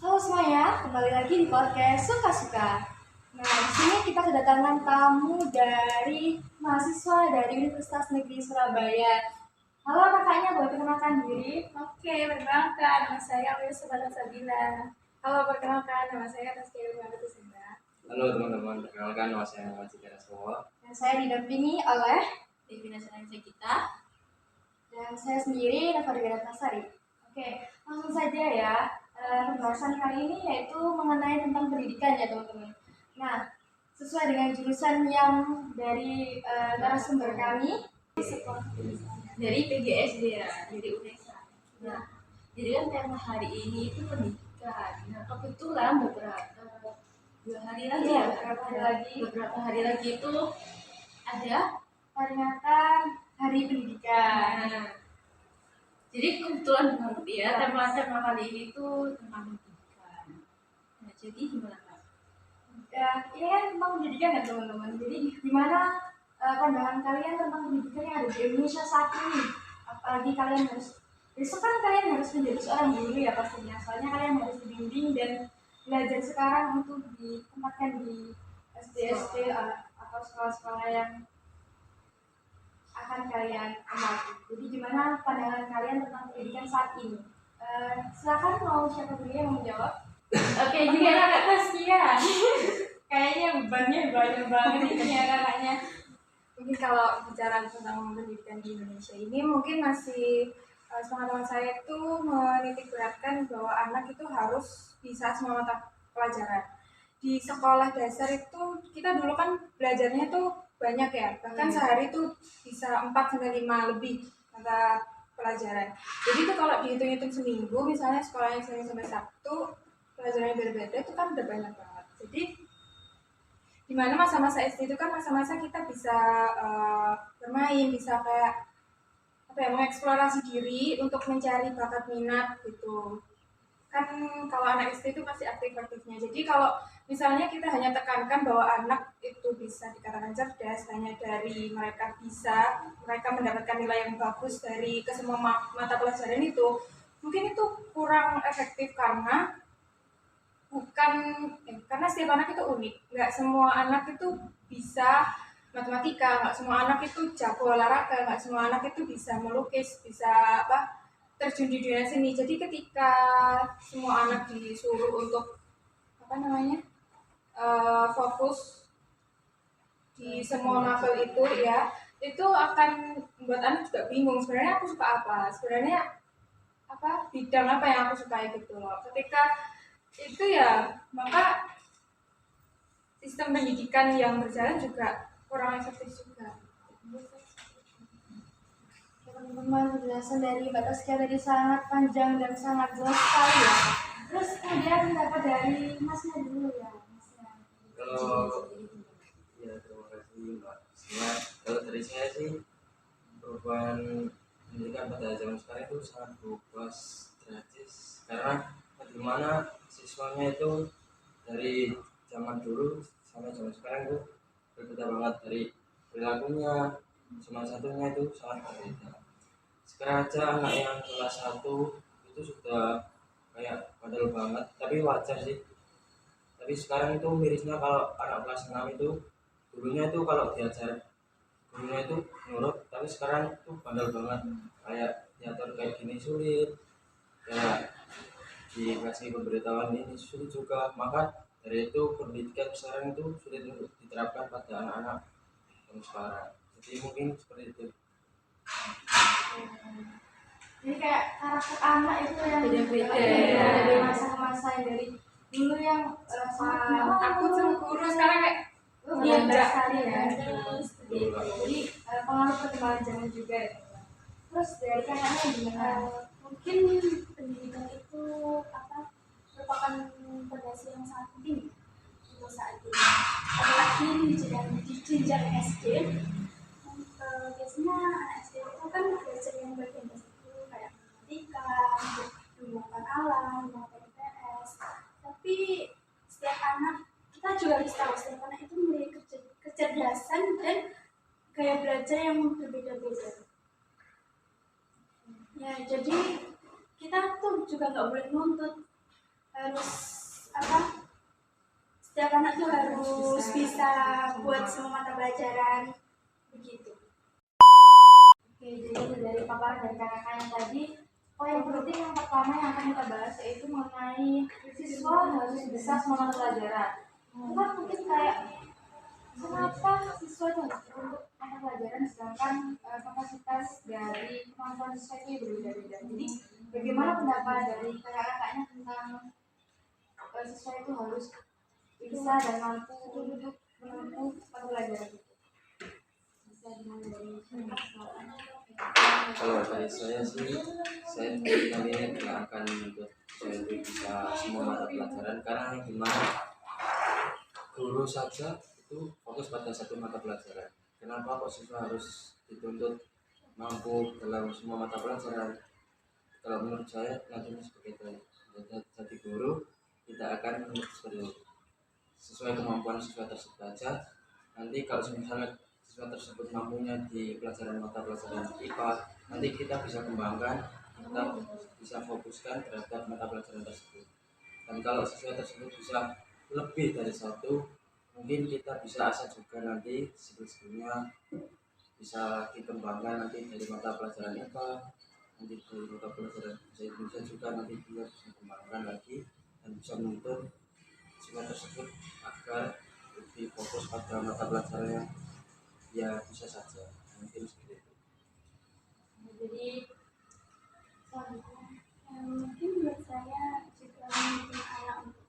Halo semuanya, kembali lagi di podcast Suka-Suka. Nah, di sini kita kedatangan tamu dari mahasiswa dari Universitas Negeri Surabaya. Halo kakaknya, boleh perkenalkan diri? Oke, perkenalkan, nama saya Alia Subhana Sabila. Halo, perkenalkan, nama saya Taskia Ibrahim Tusenda. Halo teman-teman, perkenalkan nama saya Muhammad Cikara Sowo. Dan saya didampingi oleh Devina Sanansa kita. dan saya sendiri, Nova Tasari. Oke, langsung saja ya. Pembahasan kali ini yaitu mengenai tentang pendidikan ya teman-teman. Nah, sesuai dengan jurusan yang dari narasumber kami Dari PGSD ya, dari UNESA. Nah, jadi kan tema hari ini itu pendidikan. Nah, kebetulan beberapa hari lagi Iya, ya, beberapa hari lagi itu ada peringatan Hari Pendidikan. Nah, jadi kebetulan banget ya, tema kali ini tuh tentang pendidikan. Nah, jadi gimana Kak? Ya, ini kan tentang pendidikan ya teman-teman. Jadi gimana pandangan kalian tentang pendidikan yang ada di Indonesia saat ini? Apalagi kalian harus besok kan kalian harus menjadi seorang guru ya pastinya. Soalnya kalian harus dibimbing dan belajar sekarang untuk ditempatkan di SD atau sekolah-sekolah yang akan kalian amati. Jadi gimana pandangan kalian tentang pendidikan saat ini? Silakan mau siapa dulu yang mau menjawab? Oke, juga Kak Taskia. Kayaknya bebannya banyak banget ini ya kakaknya. Mungkin kalau bicara tentang pendidikan di Indonesia ini mungkin masih sepengetahuan saya itu menitik beratkan bahwa anak itu harus bisa semua mata pelajaran. Di sekolah dasar itu kita dulu kan belajarnya tuh banyak ya, bahkan sehari tuh bisa 4 sampai 5 lebih mata pelajaran. Jadi itu kalau dihitung-hitung seminggu, misalnya sekolahnya Senin sampai Sabtu, pelajarannya beda-beda itu kan udah banyak banget. Jadi dimana masa-masa SD itu kan masa-masa kita bisa bermain, bisa kayak apa ya, mengeksplorasi diri untuk mencari bakat minat gitu. Kan kalau anak SD itu pasti aktif-aktifnya. Jadi kalau misalnya kita hanya tekankan bahwa anak itu bisa dikatakan cerdas hanya dari mereka mendapatkan nilai yang bagus dari kesemua mata pelajaran itu, mungkin itu kurang efektif karena karena setiap anak itu unik. Nggak semua anak itu bisa matematika, nggak semua anak itu jago olahraga, nggak semua anak itu bisa melukis, bisa terjun di dunia seni. Jadi ketika semua anak disuruh untuk fokus di semua novel itu ya, itu akan membuat anak juga bingung. Sebenarnya aku suka apa? Sebenarnya bidang apa yang aku sukai gitu loh. Ketika itu ya, maka sistem pendidikan yang berjalan juga kurang efektif juga. Teman-teman, penjelasan dari Mbak Taskia tadi sangat panjang dan sangat jelas sekali ya. Terus kemudian pendapat dari Masnya dulu ya. Kalau ya terima kasih Mbak. Kalau dari saya sih perubahan pendidikan pada zaman sekarang itu sangat berubah drastis karena bagaimana siswanya itu dari zaman dulu sampai zaman sekarang itu berbeda banget dari perilakunya, cuma satunya itu sangat berbeda. Sekarang aja anak yang kelas 1 itu sudah kayak bandel banget, tapi wajar sih. Tapi sekarang itu mirisnya kalau anak kelas 6 itu dulunya itu kalau diajar gurunya itu nurut, tapi sekarang itu bandel banget, kayak diatur kayak gini sulit, kayak dikasih pemberitahuan ini sulit juga. Maka dari itu pendidikan sekarang itu sulit untuk diterapkan pada anak-anak yang sekarang. Jadi mungkin seperti itu. Jadi kayak karakter anak itu yang Beda-beda. dari masa-masa yang dari dulu yang Aku cemburu sekarang kayak beda sekali ya. Betul. Jadi pengaruh perkembangan zaman juga ya. Terus dari kakaknya gimana? Mungkin pendidikan itu merupakan fondasi yang sangat penting untuk saat ini, apalagi di jenjang SD. Biasanya anak SD itu kan belajar yang bagian itu kayak matematika, menggunakan alam, menggunakan IPS. Tapi setiap anak, kita juga harus tahu setiap anak itu memiliki kecerdasan dan gaya belajar yang berbeda-beda. Ya, jadi kita tuh juga nggak boleh nuntut harus apa, setiap anak tuh harus bisa buat semua mata pelajaran begitu. Oke, jadi dari paparan dari kakak-kakaknya tadi, poin penting yang pertama yang akan kita bahas yaitu mengenai siswa harus bisa semua mata pelajaran. Bukan mungkin kayak kenapa siswa itu harus untuk mata pelajaran sedangkan kapasitas dari kemampuan siswa itu berbeda-beda. Jadi bagaimana pendapat dari kakak-kakaknya tentang siswa itu harus bisa dan mampu untuk menempuh mata pelajaran itu? Bisa dimulai dari Kalau dari saya sih, saya kami nggak akan untuk saya itu bisa semua mata pelajaran karena gimana guru saja itu fokus pada satu mata pelajaran. Kenapa kok siswa harus dituntut mampu dalam semua mata pelajaran? Kalau menurut saya nantinya seperti itu. Jadi guru tidak akan menuntut seperti itu. Sesuai kemampuan siswa tersebut saja. Nanti kalau misalnya siswa tersebut mampunya di pelajaran mata pelajaran IPA, nanti kita bisa kembangkan, kita bisa fokuskan terhadap mata pelajaran tersebut. Dan kalau siswa tersebut bisa lebih dari satu, mungkin kita bisa asah juga nanti sebelumnya bisa dikembangkan nanti dari mata pelajaran IPA, nanti dari mata pelajaran bahasa Indonesia juga nanti juga bisa dikembangkan lagi dan bisa menuntut siswa tersebut agar lebih fokus pada mata pelajarannya. Ya bisa saja mungkin seperti itu. jadi Mungkin menurut saya juga mungkin anak untuk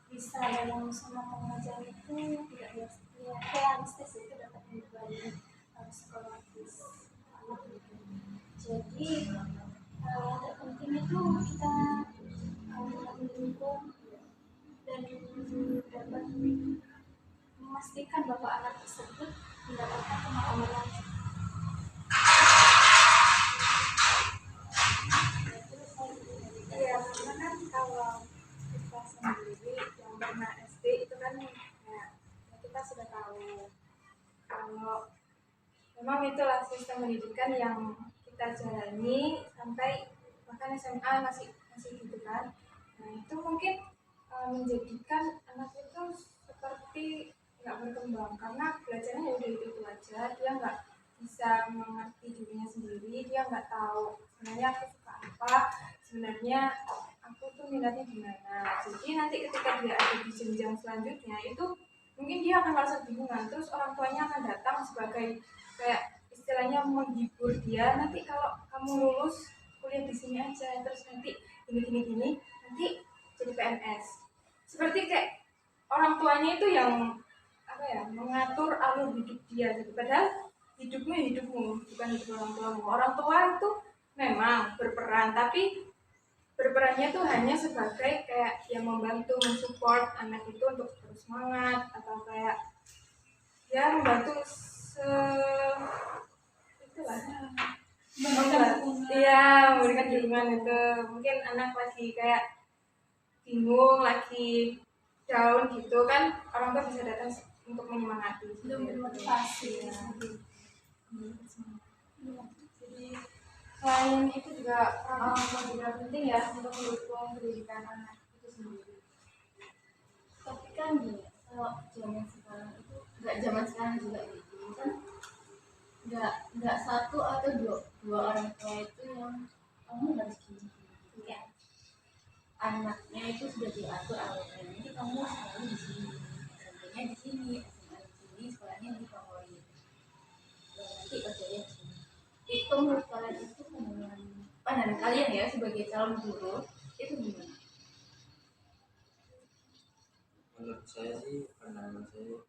bisa dalam semua pengajaran itu tidak realistis, itu dapat membebani psikologis anak itu. Jadi yang terpenting itu kita mendukung dan dapat memastikan bahwa anak tersebut mendapatkan pemahaman langsung. Iya, karena kan kalau kita sendiri yang pernah SD itu kan ya, kita sudah tahu kalau memang itulah sistem pendidikan yang kita jalani sampai bahkan SMA masih gitu kan. Nah itu mungkin menjadikan anak itu seperti nggak berkembang karena belajarnya ya udah itu aja, dia nggak bisa mengerti dirinya sendiri, dia nggak tahu sebenarnya aku suka apa, sebenarnya aku tuh minatnya gimana. Jadi nanti ketika dia ada di jenjang selanjutnya itu mungkin dia akan merasa bingungan, terus orang tuanya akan datang sebagai kayak istilahnya menghibur dia, nanti kalau kamu lulus kuliah di sini aja, terus nanti gini nanti jadi PNS, seperti kayak orang tuanya itu yang apa ya, mengatur alur hidup dia gitu. Padahal hidupmu bukan hidup orang tuamu. Orang tua itu memang berperan, tapi berperannya tuh hanya sebagai kayak yang membantu mensupport anak itu untuk terus semangat, atau kayak ya membantu itulah iya, memberikan dukungan itu. Mungkin anak lagi kayak bingung, lagi down gitu kan, orang tua bisa datang untuk menyemangati, belum memotivasi ya. Jadi selain itu juga orang tua juga penting ya untuk mendukung pendidikan anak itu sendiri. Tapi kan gini, kalau zaman sekarang itu nggak zaman sekarang juga gitu kan, nggak satu atau dua orang tua itu yang kamu harus gini gitu ya. Anaknya itu sudah diatur alurnya, nanti kamu selalu di sini, SMP-nya di sini, SMA di sini, sekolahnya di favorit, nanti kerjanya di sini. Itu menurut kalian itu pandangan kalian ya sebagai calon guru itu gimana? Menurut saya sih pandangan saya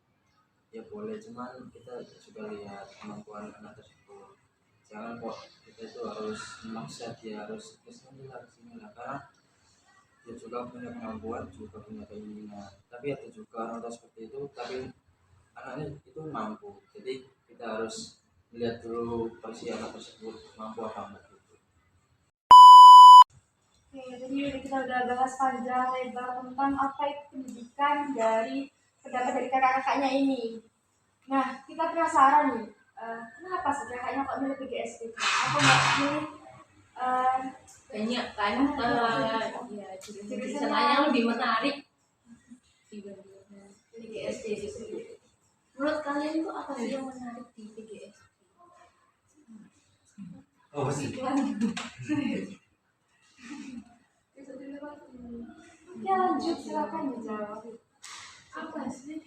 ya boleh, cuman kita juga lihat kemampuan anak tersebut. Jangan kok kita itu harus memaksa dia harus kesini lah karena dia juga punya kemampuan, juga punya keinginan. Tapi ada juga orang tua seperti itu, tapi anaknya itu mampu. Jadi kita harus melihat dulu versi anak tersebut mampu apa enggak gitu. Oke, jadi kita udah bahas panjang lebar tentang apa itu pendidikan dari pendapat dari kakak-kakaknya ini. Nah, kita penasaran nih, kenapa sih kakaknya kok milih PGSD? Apa nggak milih eh, banyak kan ya jurusan lain yang lebih menarik dibandingkan PGSD gitu. Menurut kalian itu apa sih yang menarik di PGSD? Oh sih. ya lanjut silakan dijawab. Apa sih?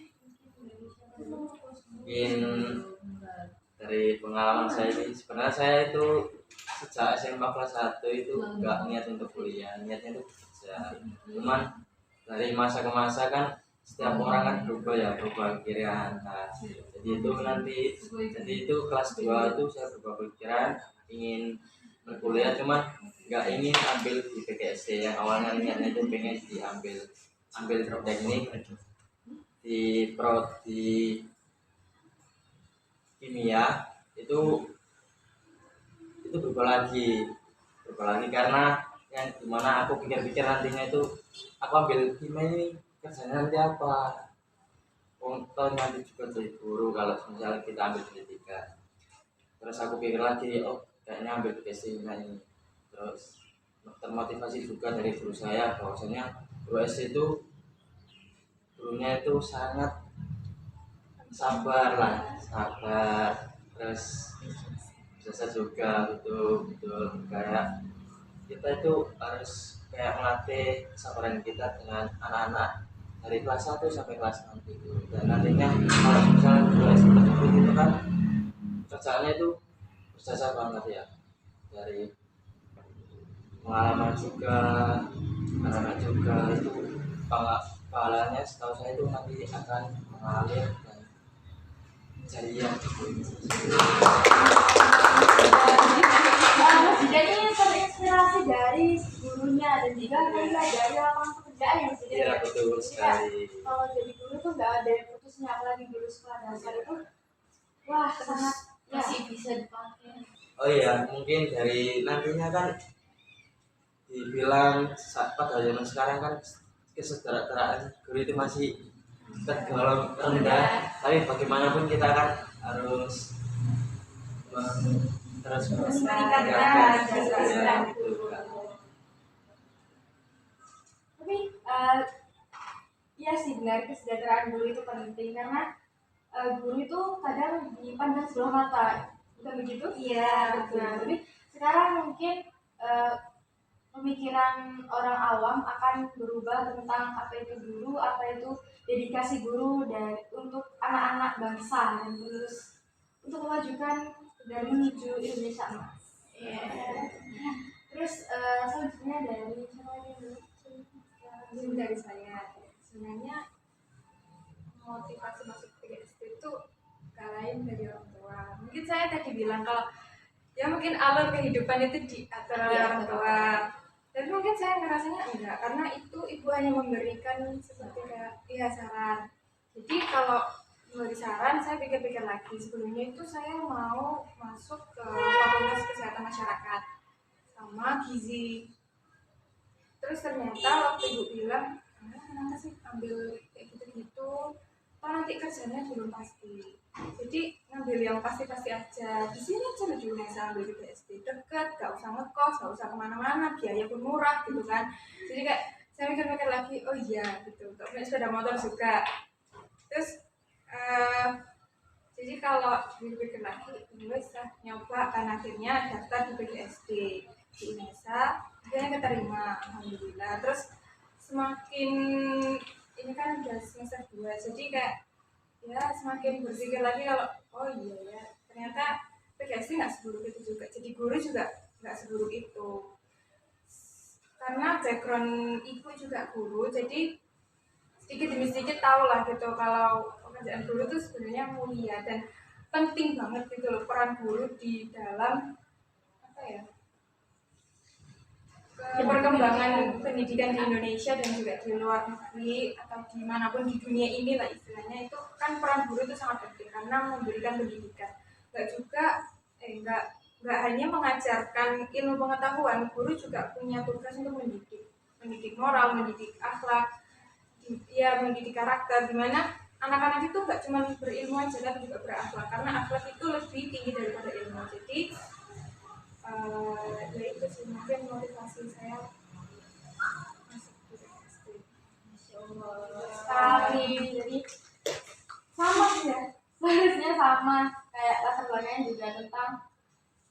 Mungkin dari pengalaman saya ini, sebenarnya saya itu sejak SMA kelas 1 itu nggak niat untuk kuliah, niatnya itu kerja. Cuman dari masa ke masa kan setiap orang kan berubah ya, berubah pikiran. Nah, jadi itu kelas 2 itu saya berubah pikiran, ingin berkuliah, cuman nggak ingin ambil di PGSD yang awalnya niatnya itu pengen ambil teknik di kimia itu berubah lagi karena yang dimana aku pikir-pikir nantinya itu aku ambil kimia ini kerjanya nanti apa, toh nanti juga jadi guru kalau misalnya kita ambil pendidikan. Terus aku pikir lagi, oh kayaknya ambil PGSD ini. Terus termotivasi juga dari guru saya bahwasanya guru SD itu gurunya itu sangat sabar, terus biasa juga betul kayak kita itu harus kayak melatih kesabaran kita dengan anak-anak dari kelas 1 sampai kelas 6 itu. Dan nantinya kalau misalnya kelas tersebut itu kan kerjaannya itu berjasa banget ya, dari pengalaman juga anak-anak juga itu pahalanya setahu saya itu nanti akan mengalir dan jariah gitu. Mas Dida ini terinspirasi dari gurunya dan juga dari lapangan pekerjaan yang Mas Dida Iya ya. betul sekali. Kalau jadi guru tuh nggak ada yang putusnya, apalagi guru sekolah dasar itu wah sangat Masih bisa dipakai. Oh iya, mungkin dari nantinya kan dibilang pada zaman sekarang kan kesejahteraan guru itu masih tergolong rendah, tapi bagaimanapun kita kan harus terus meningkatkan kesejahteraan itu kan. tapi iya sih benar, kesejahteraan guru itu penting karena guru itu kadang dipandang sebelah mata, bukan begitu? Iya, betul. benar. Tapi sekarang mungkin pemikiran orang awam akan berubah tentang apa itu guru, apa itu dedikasi guru dan untuk anak-anak bangsa dan terus untuk memajukan dan menuju Indonesia emas. Terus selanjutnya dari siapa ini? Mungkin dari saya sebenarnya motivasi masuk PGSD itu gak lain dari orang tua. Mungkin saya tadi bilang kalau ya mungkin alur kehidupan itu diatur oleh orang tua, tapi mungkin saya ngerasanya enggak, karena itu ibu hanya memberikan seperti kayak ya saran. Jadi kalau memberi saran, saya pikir-pikir lagi. Sebelumnya itu saya mau masuk ke Fakultas Kesehatan Masyarakat sama gizi. Terus ternyata waktu ibu bilang, kenapa sih ambil kayak gitu-gitu, toh nanti kerjanya belum pasti. Jadi ngambil yang pasti-pasti aja. Di sini aja di Unesa ambil di PGSD dekat, gak usah ngekos, gak usah kemana-mana, biaya pun murah gitu kan. Jadi kayak saya mikir-mikir lagi, oh iya gitu, untuk punya sepeda motor juga. Terus jadi kalau dipikir lagi, bisa nyoba kan, akhirnya daftar di PGSD di Unesa, akhirnya keterima, alhamdulillah. Terus semakin ini kan udah semester 2, jadi kayak ya semakin berpikir lagi kalau oh iya ya ternyata PGSD nggak seburuk itu juga, jadi guru juga nggak seburuk itu, karena background ibu juga guru, jadi sedikit demi sedikit tahu lah gitu kalau pekerjaan guru itu sebenarnya mulia dan penting banget gitu loh, peran guru di dalam apa ya, perkembangan pendidikan di Indonesia dan juga di luar negeri atau dimanapun di dunia ini lah istilahnya. Itu kan peran guru itu sangat penting karena memberikan pendidikan, nggak hanya mengajarkan ilmu pengetahuan, guru juga punya tugas untuk mendidik moral, mendidik akhlak, ya mendidik karakter, dimana anak-anak itu nggak cuma berilmu aja tapi juga berakhlak, karena akhlak itu lebih tinggi daripada ilmu. Jadi Ya itu sih mungkin motivasi saya masuk ke SD. Sekali, jadi sama sih ya, seharusnya sama kayak latar belakangnya juga tentang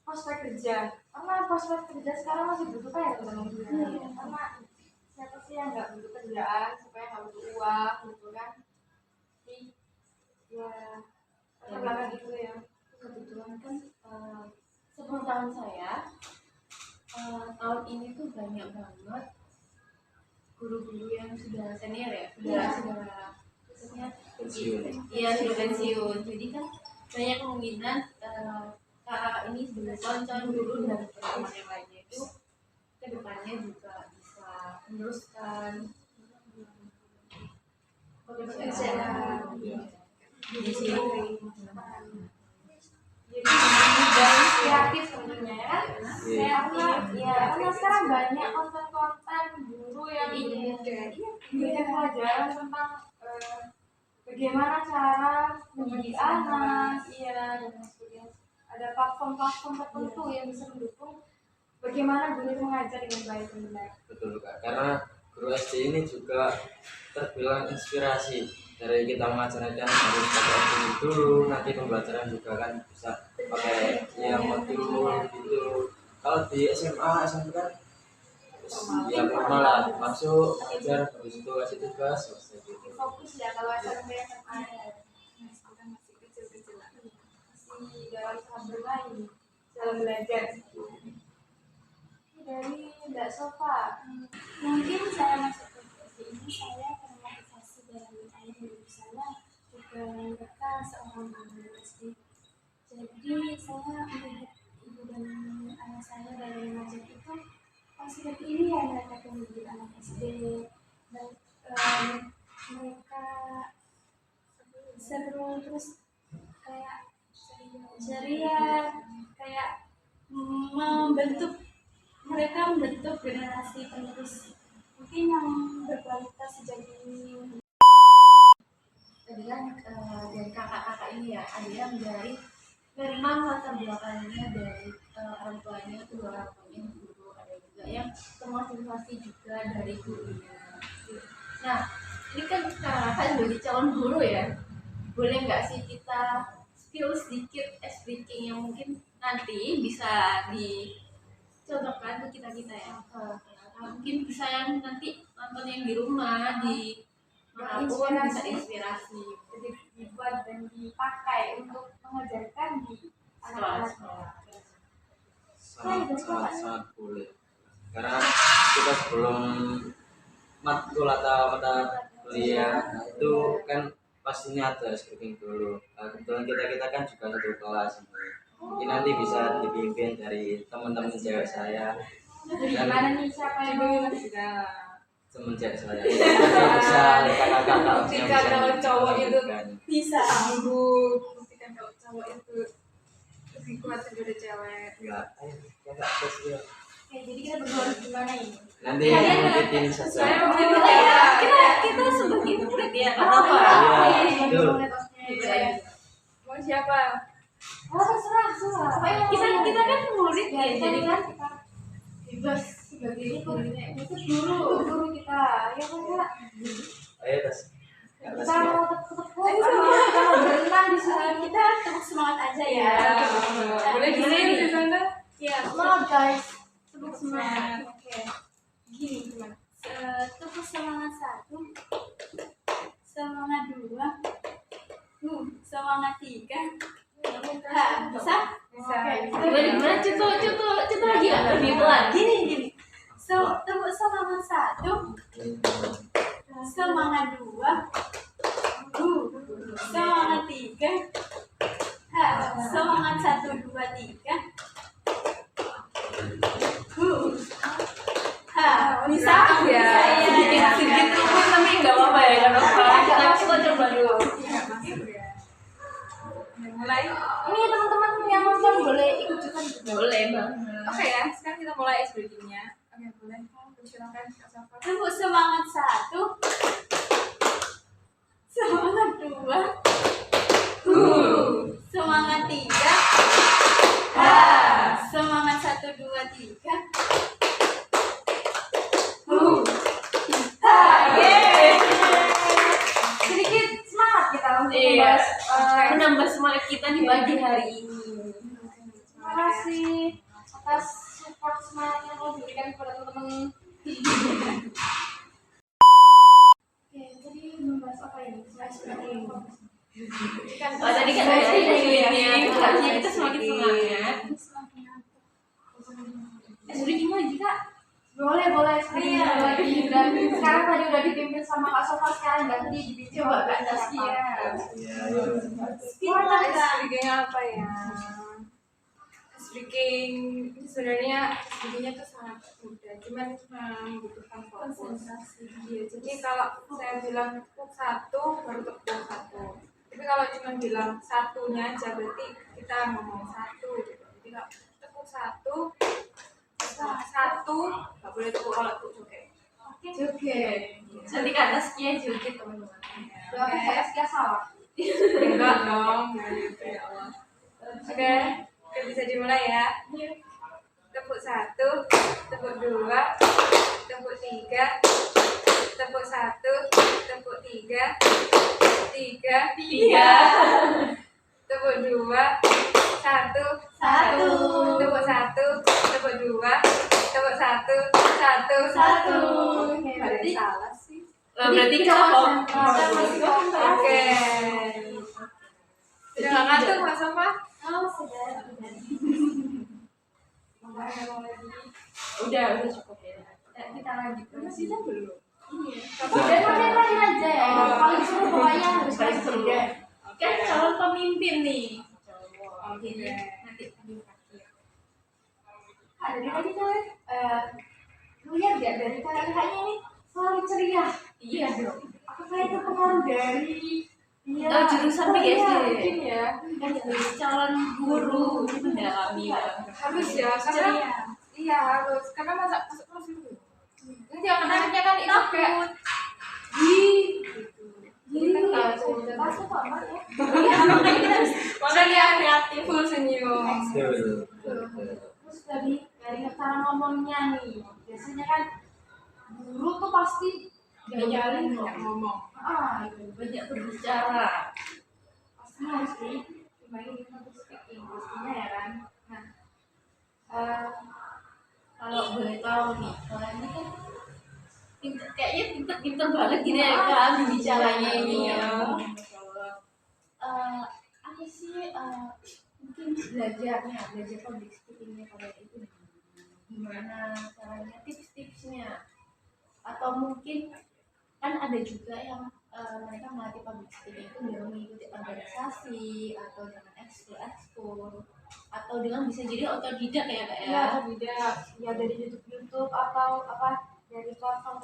prospek kerja, karena prospek kerja sekarang masih butuh kayak teman-teman karena siapa sih yang nggak butuh kerjaan supaya nggak butuh uang gitu kan. Jadi ya latar belakang itu ya. Kebetulan kan 10 tahun saya tahun ini tuh banyak banget guru-guru yang sudah senior ya, sudah maksudnya Pensiun. iya sudah pensiun. Jadi kan banyak kemungkinan kakak ini sebagai contoh guru dan teman-teman yang lainnya itu kedepannya juga bisa meneruskan pekerjaan di sini. Jadi dan kreatif tentunya ya kan. Karena sekarang banyak konten-konten guru yang memberikan pelajaran tentang bagaimana cara mendidik anak, dan sebagainya. Ada platform-platform tertentu yang bisa mendukung bagaimana guru itu mengajar dengan baik dan benar. Betul Kak, karena guru SD ini juga terbilang inspirasi. Dari kita mengajarkan harus pakai SD dulu, nanti pembelajaran juga kan bisa pakai yang modul gitu. Kalau di SMA, SMP kan ya normal lah, masuk mengajar, habis itu kasih tugas, selesai gitu. Fokus ya kalau SMP SMA Masih kecil-kecil lah. masih dalam tahap bermain, dalam belajar. Dari Mbak Sofa, Mungkin saya masuk ke SD ini saya termotivasi dari ayah dan ibu saya, juga mereka seorang guru SD. Jadi saya melihat ibu dan ayah saya dari mengajar itu seperti ini ya mereka mendidik anak SD, dan mereka seru terus kayak ceria, kayak membentuk generasi penerus mungkin yang berkualitas jadi. Tadi kan dari kakak-kakak ini ya, ada yang dari mana latar belakangnya, dari orang tuanya, kedua orang tuanya guru, ada juga yang termotivasi juga dari gurunya. Nah, ini kan kakak sebagai calon guru ya, boleh nggak sih kita spill sedikit speaking yang mungkin nanti bisa dicontohkan ke kita ya, mungkin bisa yang nanti nonton yang di rumah di manapun bisa inspirasi jadi dibuat dan dipakai untuk mengajarkan di anak-anak. Sangat boleh, karena kita sebelum matkul atau mata kuliah itu kan pastinya ada speaking dulu. Kebetulan kita kan juga satu kelas ini. Mungkin nanti bisa dipimpin dari teman-teman cewek saya. Jadi gimana nih siapa yang mau Semenjak saya bisa kakak-kakak yang Ketika kalau cowok itu menunjukkan. bisa sanggup, buktikan kalau cowok itu lebih kuat daripada cewek. Enggak, ayo kakak terus ya. Oke, jadi kita berdua harus gimana ini? Nanti ngikutin saja. Saya mau kita sebagai murid ya nggak apa-apa. Iya, betul. mau siapa? Terserah. Kita kan murid ya, jadi kan kita bebas sebagai gurunya. itu guru kita, ya kan Kak? Ayo tas. Kita mau tepuk, kita mau berenang di sana. Kita tepuk semangat aja ya. Boleh di sini di sana? Ya, Semangat guys, tepuk semangat. Oke. Gini gimana? Tepuk semangat 1, semangat 2, semangat 3. Bisa? Bisa. Gimana? Coba lagi ya, lebih pelan. Gini. Tepuk semangat 1, semangat 2, semangat 3. Semangat 1, 2, 3. Bisa? Ya. Sedikit rumit tapi nggak apa-apa ya, nggak apa-apa. Kita coba dulu. Nggak masuk ya. Mulai. Ini teman-teman yang nonton boleh ikut juga. Boleh bang. Oke ya, sekarang kita mulai speakingnya. Oke, boleh. Persilakan Kak Safa. Tepuk semangat 1, semangat 2, semangat 3, semangat 1, Matematika. Sedikit semangat kita untuk Iya. membahas. Menambah semangat kita di pagi hari ini. Terima kasih atas support semangat yang telah diberikan kepada teman-teman. Oke, tadi membahas apa ini? Flashbacking. Oh, tadi kan ada ini, harusnya kita semakin semangat. Sudah gimana Kak? Boleh seperti lagi. Dan sekarang tadi udah dipimpin sama Kak Sofa, sekarang ganti dipimpin Coba sama Kak Tasya. Tasya. Iya. Speaking apa ya? Speaking sebenarnya speakingnya tuh sangat mudah, cuman membutuhkan fokus. Iya, jadi kalau saya bilang tepuk satu baru tepuk satu. Tapi kalau cuma bilang satunya aja berarti kita ngomong satu gitu. Jadi kalau tepuk satu nggak boleh tepuk kalau tepuk joget. Oke. Nanti ke atasnya joget teman-teman. Berarti saya sekian salah. Enggak dong, gitu ya Allah. Oke, kita bisa dimulai ya. Tepuk satu, tepuk dua, tepuk tiga, tepuk satu, tepuk tiga, tiga, tepuk dua, satu, tepuk satu, tepuk dua, tepuk satu, Satu. Oke, berarti salah sih. Berarti kita mau Oke. Sudah nggak ngantuk Mas Sofa? Oh, sudah. udah cukup ya. Kita lanjut. Masih kan belum. Dan terakhir aja ya. Oh. Paling seru pokoknya harus Paling seru. beda. Kan calon pemimpin nih. Oke. Nanti terakhir. Dari tadi kalian lihat ya dari kalian ini selalu ceria. Iya dong. Apakah itu pengaruh dari Oh, jurusan PGSD. mungkin ya. Jadi calon guru itu mendalami ya. Harus ya, karena iya harus karena masuk kelas dulu. Nanti yang menariknya kan itu kayak Jadi kan pasti kok aman ya. makanya kreatif full senyum. Terus dari cara ngomongnya nih, biasanya kan guru tuh pasti diajarin Banyak ngomong. Banyak berbicara. pasti harus dimainin untuk speaking pastinya ya kan. Nah, Kalau boleh tahu nih, kalian ini kan kayaknya pinter banget gini ya kan bicaranya ini ya. apa sih mungkin belajar public speakingnya kalian itu gimana caranya, tips-tipsnya, atau mungkin kan ada juga yang mereka melatih public speaking itu dengan mengikuti organisasi atau dengan ekskul atau dengan bisa jadi otodidak ya kak ya. tidak ya dari YouTube atau apa dari platform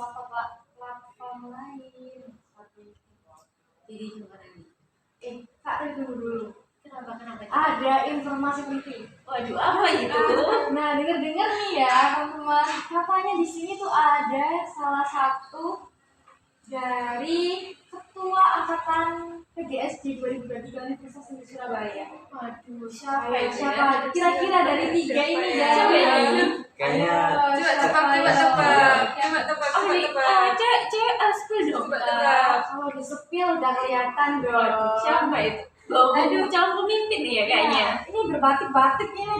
lain seperti itu. Jadi gimana nih? Kak dulu Kenapa? ada informasi penting. Waduh, apa itu? Nah, dengar nih ya, teman-teman. Katanya di sini tuh ada salah satu dari ketua angkatan PGSD 2023 Universitas Negeri Surabaya. Waduh, Siapa? Kira-kira dari tiga ini Siapa ya? Kayaknya Coba tebak. Cewek aspil dong. Coba tebak. Kalau di sepil udah kelihatan dong. Siapa itu? Aduh, calon pemimpin nih ya kayaknya. Ini berbatik-batik ini.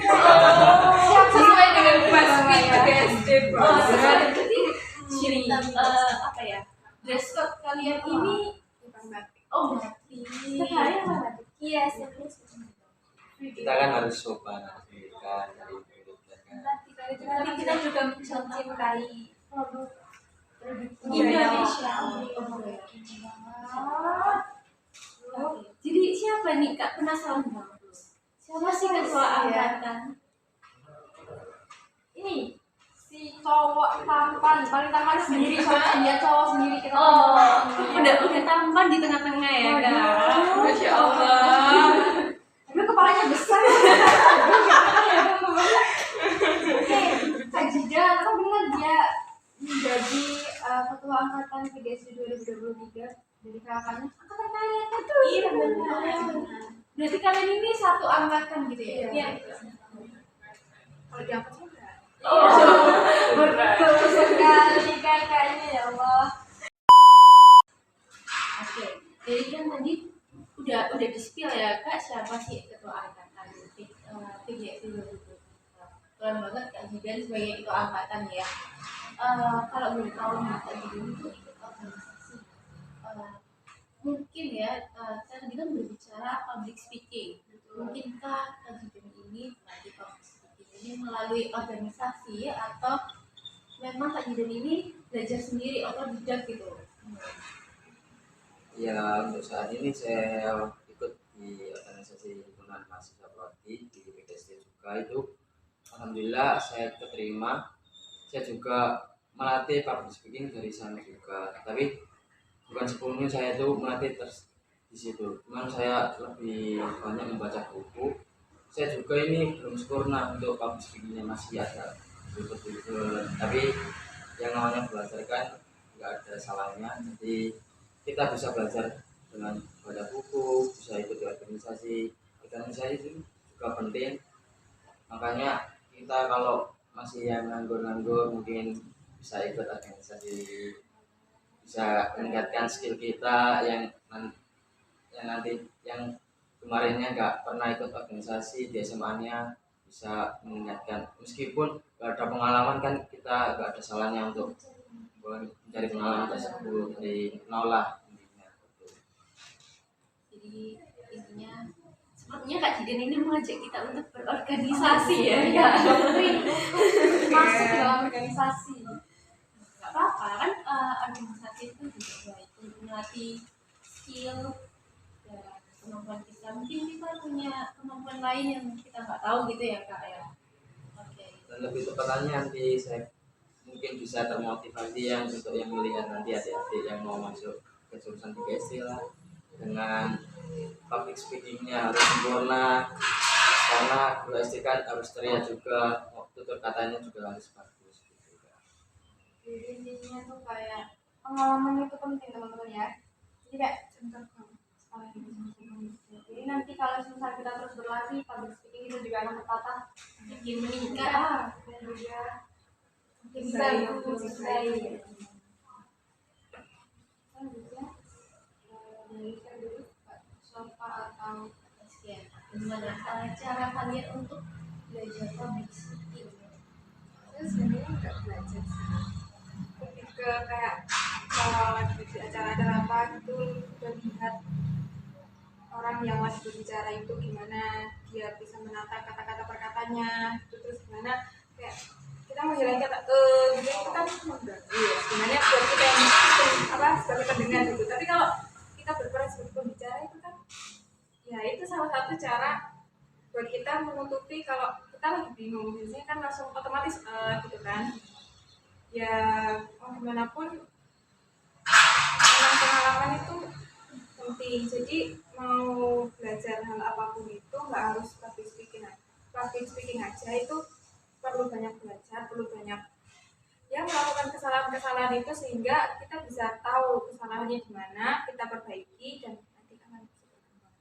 Sesuai dengan BuzzFeed PGSD Bro. Jadi ciri apa ya? Dress code kalian ini batik. Sekali apa batik? Iya, serius. kita kan harus sopan kan dari pendidikan kan. Tapi kita juga mencintai Produk Indonesia. Jadi siapa nih Kak? Penasaran banget. Siapa sih ketua angkatan? Ini si cowok tampan, paling tampan sendiri soalnya dia cowok sendiri kita. Udah tampan di tengah-tengah ya Kak. Masya Allah. Tapi kepalanya besar. Oke, Kak Jidan, apa benar dia menjadi ketua angkatan PGSD 2023 dari kakaknya? Angkatan kalian kan? Iya, benar. Berarti kalian ini satu angkatan gitu ya? Iya. Kalau diangkat enggak? betul sekali kakaknya ya Allah. Oke, jadi kan tadi udah di spill ya kak, siapa sih ketua angkatan PGSD 2020. Keren banget kak Jidan sebagai ketua angkatan ya. Kalau boleh tahu nih kak Jidan itu ikut organisasi. Mungkin ya, kita tadi kan berbicara public speaking. Mungkinkah kak Jidan ini melatih public speaking ini melalui organisasi atau memang kak Jidan ini belajar sendiri otodidak gitu? Ya, untuk saat ini saya ikut di organisasi himpunan mahasiswa prodi di PGSD juga itu. Alhamdulillah saya keterima. Saya juga melatih public speaking dari sana juga. Tapi bukan sepenuhnya saya itu melatih di situ. Cuman saya lebih banyak membaca buku. Saya juga ini belum sempurna untuk public speakingnya, masih ada betul-betul. Tapi yang namanya belajar kan nggak ada salahnya. Jadi kita bisa belajar dengan baca buku, bisa ikut di organisasi. Organisasi itu juga penting. Makanya kita kalau masih yang nganggur-nganggur mungkin bisa ikut organisasi, bisa meningkatkan skill kita yang nanti yang kemarinnya nggak pernah ikut organisasi di SMA-nya bisa meningkatkan, meskipun nggak ada pengalaman kan kita nggak ada salahnya untuk mencari pengalaman tersebut dari nol lah intinya. Jadi intinya sepertinya Kak Jidan ini mengajak kita untuk berorganisasi ya. Ya, masuk dalam organisasi. Gak apa-apa kan, organisasi itu juga baik untuk melatih skill dan kemampuan kita. Mungkin kita punya kemampuan lain yang kita nggak tahu gitu ya Kak ya. Oke. Dan lebih tepatnya nanti saya mungkin bisa termotivasi yang untuk yang melihat nanti adik-adik yang mau masuk ke jurusan PGSD lah, dengan public speakingnya harus sempurna, karena guru SD kan harus ceria juga, tutur katanya juga harus bagus gitu. Jadi intinya tuh kayak pengalaman itu penting teman-teman ya. Jadi kayak contoh jadi nanti kalau misalnya kita terus berlatih public speaking itu juga akan tertata Bikin meningkat. dan juga Bisa bagus baik. Selanjutnya dari saya dulu Pak Sofa atau Sekian. Gimana cara kalian untuk belajar public speaking? Saya sebenarnya nggak belajar sih, lebih ke kayak kalau lagi di acara-acara apa gitu udah lihat orang yang lagi berbicara itu gimana dia bisa menata kata-kata perkatanya gitu, terus gimana kayak kita menghilangkan kata gitu itu kan mengganggu ya sebenarnya buat kita yang apa sebagai pendengar gitu, tapi kalau kita berperan sebagai pembicara itu kan ya itu salah satu cara buat kita menutupi kalau kita lagi bingung, biasanya kan langsung otomatis gitu kan ya. Mau gimana pun pengalaman itu penting, jadi mau belajar hal apapun itu nggak harus public speaking aja, itu perlu banyak belajar, perlu banyak ya melakukan kesalahan-kesalahan itu sehingga kita bisa tahu kesalahannya di mana, kita perbaiki dan nanti akan bisa berkembang.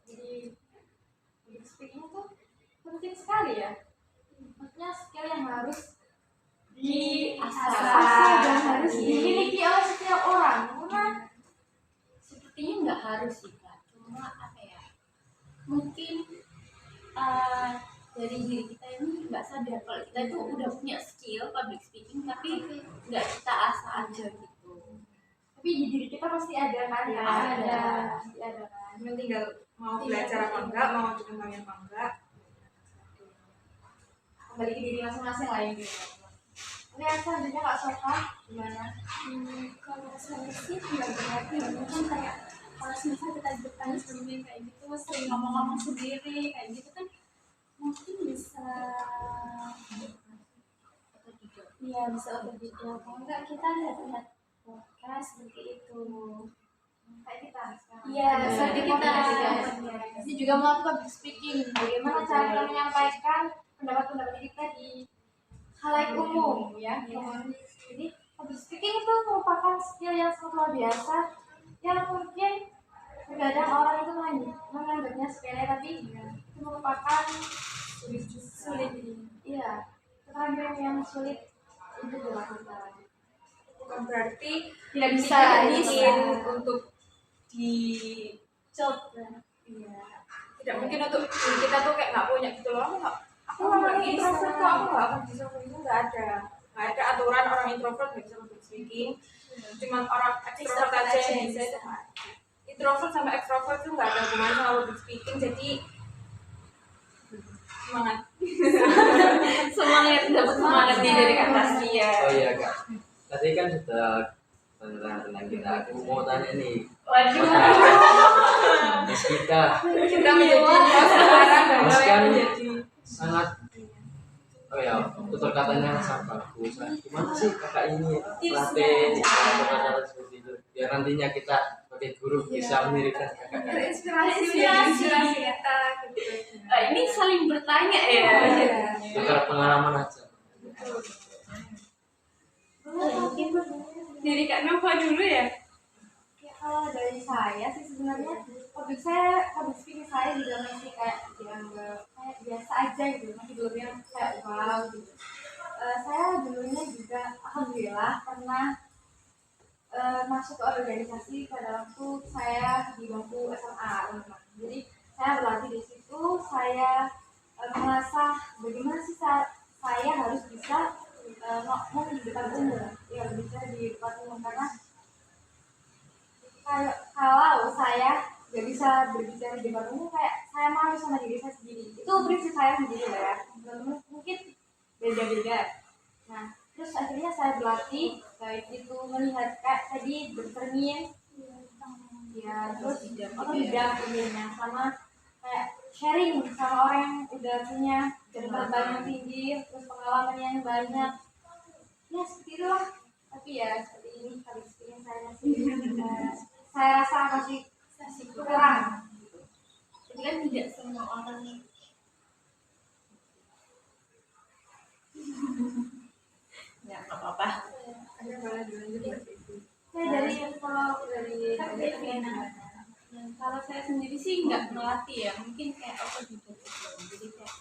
jadi public speaking itu penting sekali ya. Maksudnya skill yang harus diasah dan harus dimiliki oleh setiap orang. Karena Sepertinya nggak harus sih Kak, cuma apa ya, mungkin dari diri kita ini nggak sadar kalau kita itu udah punya skill public speaking tapi nggak kita asah aja gitu. tapi di diri kita pasti ada kan ya, pasti ada kan. Cuma tinggal mau belajar apa enggak, mau dikembangin apa enggak. Kembali ke diri masing-masing lah ya. Oke, selanjutnya Kak Sofa gimana? Kalau saya sih nggak berarti ya, mungkin kayak kalau misalnya kita di depan sebelumnya kayak gitu sering ngomong-ngomong sendiri kayak gitu kan mungkin bisa ya bisa otodidak, kalau enggak kita lihat-lihat podcast seperti itu Kayak kita sekarang. iya seperti kita Ini juga melakukan public speaking. Bagaimana cara kita menyampaikan pendapat-pendapat kita di halayak umum ya. Jadi public speaking itu merupakan skill yang sangat luar biasa yang mungkin Terkadang orang itu menganggapnya sepele, tapi itu merupakan sulit. Iya, keterampilan yang sulit untuk dilakukan. Bukan berarti Tidak bisa untuk dicoba. Iya. Tidak mungkin untuk kita tuh kayak nggak punya gitu loh. Aku orang introvert kok, aku nggak akan bisa itu, nggak ada aturan orang introvert nggak bisa public speaking. Cuma orang extrovert aja yang bisa. Introvert sama extrovert tuh nggak ada hubungannya sama public speaking. Jadi semangat. Dapat semangat nih dari atas dia. Oh iya Kak, tadi kan sudah tentang kita. Aku mau tanya nih, Waduh. Mas kita Menjadi sekarang Mas kan menjadi sangat tutur katanya sangat bagus. Nah, gimana sih kakak ini melatih kata-kata seperti itu biar nantinya kita sebagai guru bisa menirikan kakak. inspirasi kita gitu. Ini saling bertanya ya. Tukar pengalaman aja. Mungkin dari Kak Nova dulu ya. Ya, kalau dari saya sih sebenarnya public speaking saya juga masih kayak dianggap kayak biasa aja gitu, masih belum yang kayak wow gitu. Saya dulunya juga alhamdulillah pernah masuk ke organisasi pada waktu saya di bangku SMA, teman-teman. Jadi saya berlatih di situ, saya merasa bagaimana sih saya harus bisa ngomong di depan umum, ya bisa di depan umum, karena kalau saya nggak bisa berbicara di depan umum, kayak saya malu sama diri saya sendiri. Itu prinsip saya sendiri ya, teman-teman mungkin beda-beda. Nah, terus akhirnya saya berlatih, baik itu melihat kayak tadi bercermin, ya terus tidak bercerminnya sama kayak sharing sama orang yang udah punya jabatan yang tinggi, terus pengalaman yang banyak, ya seperti itulah. Tapi ya seperti ini public speaking saya masih saya rasa masih kurang. Jadi kan tidak semua orang ya nggak apa-apa. Ada boleh dilanjut itu. Saya dari Kalau saya sendiri sih nggak melatih ya, mungkin kayak apa gitu. Jadi kayak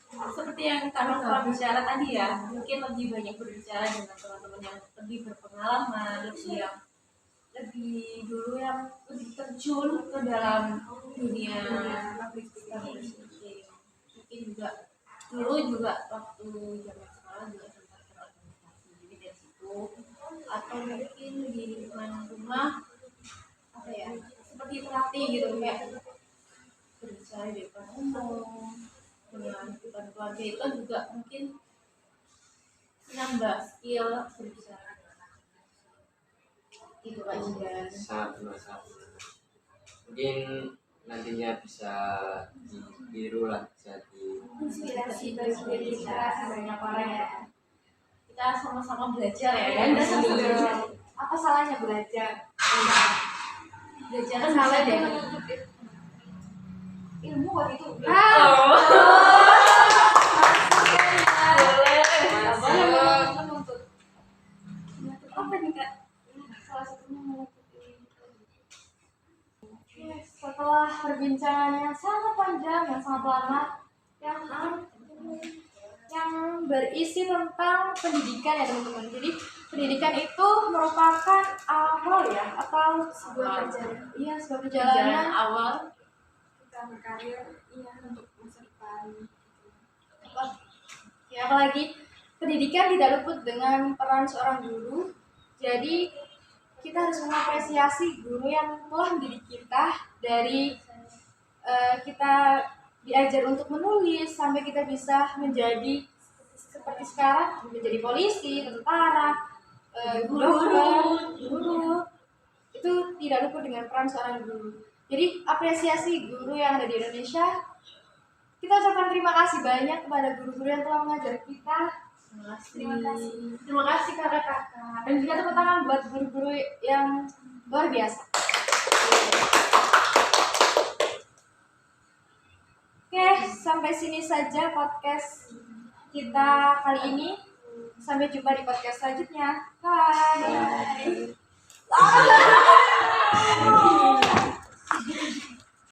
seperti yang Kak Nova bicara tadi ya, mungkin lebih banyak berbicara dengan teman-teman yang lebih berpengalaman, lebih dulu yang lebih terjun ke dalam dunia public speaking. Mungkin juga dulu juga waktu zaman sekolah juga sempat berorganisasi, jadi dari situ, atau mungkin di lingkungan rumah apa ya, seperti terlatih gitu, kayak berbicara di depan umum dengan keluarga itu juga mungkin menambah skill berbicara. Itu Kak Jidan. Sangat mungkin nantinya bisa ditiru lah, jadi inspirasi bagi diri kita banyak orang ya. Kita sama-sama belajar ya kan. Apa salahnya belajar? Belajar kan salah deh. Ilmu waktu itu. Menuntut. Apa nih Kak? Salah satunya menuntut ilmu. Setelah perbincangan yang sangat panjang, yang sangat lama, yang berisi tentang pendidikan ya teman-teman. Jadi pendidikan itu merupakan awal ya, atau sebuah perjalanan. Iya, sebuah perjalanan awal Kita berkarir untuk masa depan. Ya, apalagi pendidikan tidak luput dengan peran seorang guru. Jadi kita harus mengapresiasi guru yang telah mendidik kita dari kita diajar untuk menulis sampai kita bisa menjadi seperti sekarang, menjadi polisi, tentara, guru. Itu tidak luput dengan peran seorang guru. Jadi apresiasi guru yang ada di Indonesia. Kita ucapkan terima kasih banyak kepada guru-guru yang telah mengajar kita. Terima kasih kakak-kakak. Dan juga tepuk tangan buat guru-guru yang luar biasa. Oke, sampai sini saja podcast kita kali ini. Sampai jumpa di podcast selanjutnya. Bye.